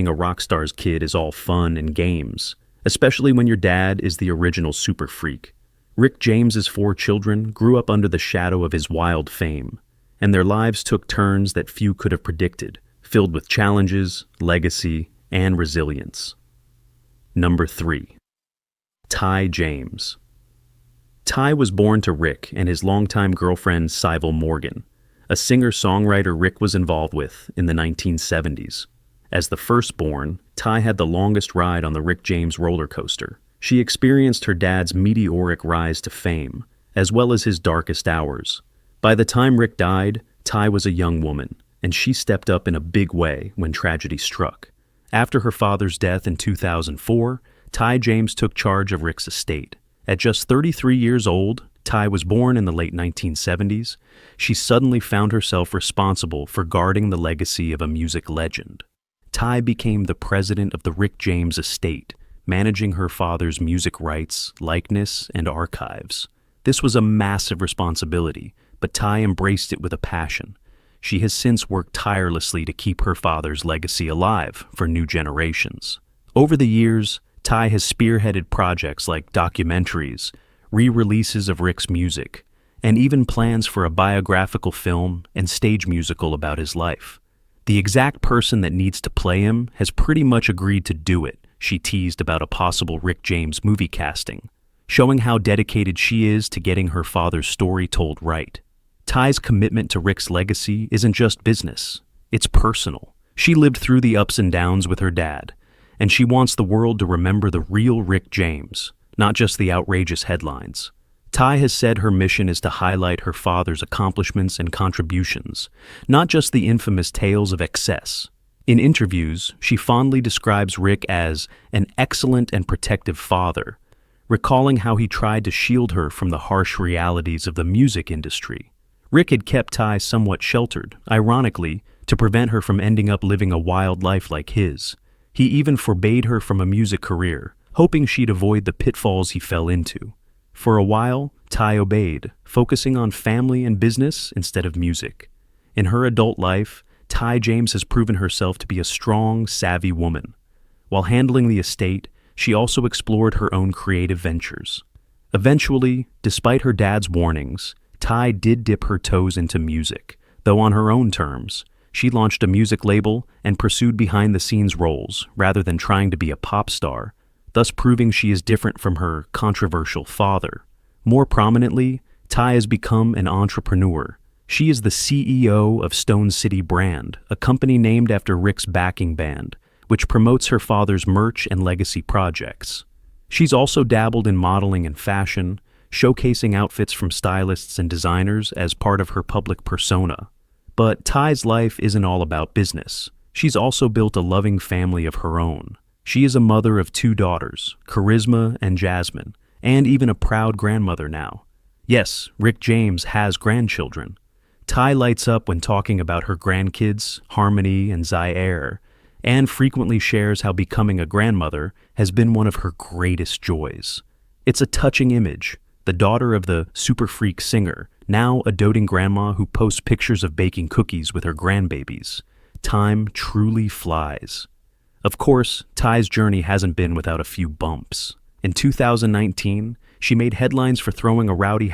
being a rock star's kid is all fun and games, especially when your dad is the original super freak. Rick James's four children grew up under the shadow of his wild fame, and their lives took turns that few could have predicted, filled with challenges, legacy, and resilience. Number 3. Ty James. Ty was born to Rick and his longtime girlfriend Cyval Morgan, a singer-songwriter Rick was involved with in the 1970s. As the firstborn, Ty had the longest ride on the Rick James roller coaster. She experienced her dad's meteoric rise to fame, as well as his darkest hours. By the time Rick died, Ty was a young woman, and she stepped up in a big way when tragedy struck. After her father's death in 2004, Ty James took charge of Rick's estate. At just 33 years old, Ty was born in the late 1970s. She suddenly found herself responsible for guarding the legacy of a music legend. Ty became the president of the Rick James estate, managing her father's music rights, likeness, and archives. This was a massive responsibility, but Ty embraced it with a passion. She has since worked tirelessly to keep her father's legacy alive for new generations. Over the years, Ty has spearheaded projects like documentaries, re-releases of Rick's music, and even plans for a biographical film and stage musical about his life. The exact person that needs to play him has pretty much agreed to do it, she teased about a possible Rick James movie casting, showing how dedicated she is to getting her father's story told right. Ty's commitment to Rick's legacy isn't just business, it's personal. She lived through the ups and downs with her dad, and she wants the world to remember the real Rick James, not just the outrageous headlines. Ty has said her mission is to highlight her father's accomplishments and contributions, not just the infamous tales of excess. In interviews, she fondly describes Rick as an excellent and protective father, recalling how he tried to shield her from the harsh realities of the music industry. Rick had kept Ty somewhat sheltered, ironically, to prevent her from ending up living a wild life like his. He even forbade her from a music career, hoping she'd avoid the pitfalls he fell into. For a while, Ty obeyed, focusing on family and business instead of music. In her adult life, Ty James has proven herself to be a strong, savvy woman. While handling the estate, she also explored her own creative ventures. Eventually, despite her dad's warnings, Ty did dip her toes into music, though on her own terms. She launched a music label and pursued behind-the-scenes roles rather than trying to be a pop star, thus proving she is different from her controversial father. More prominently, Ty has become an entrepreneur. She is the CEO of Stone City Brand, a company named after Rick's backing band, which promotes her father's merch and legacy projects. She's also dabbled in modeling and fashion, showcasing outfits from stylists and designers as part of her public persona. But Ty's life isn't all about business. She's also built a loving family of her own. She is a mother of 2 daughters, Charisma and Jasmine, and even a proud grandmother now. Yes, Rick James has grandchildren. Ty lights up when talking about her grandkids, Harmony and Zaire, and frequently shares how becoming a grandmother has been one of her greatest joys. It's a touching image, the daughter of the super freak singer, now a doting grandma who posts pictures of baking cookies with her grandbabies. Time truly flies. Of course, Ty's journey hasn't been without a few bumps. In 2019, she made headlines for throwing a rowdy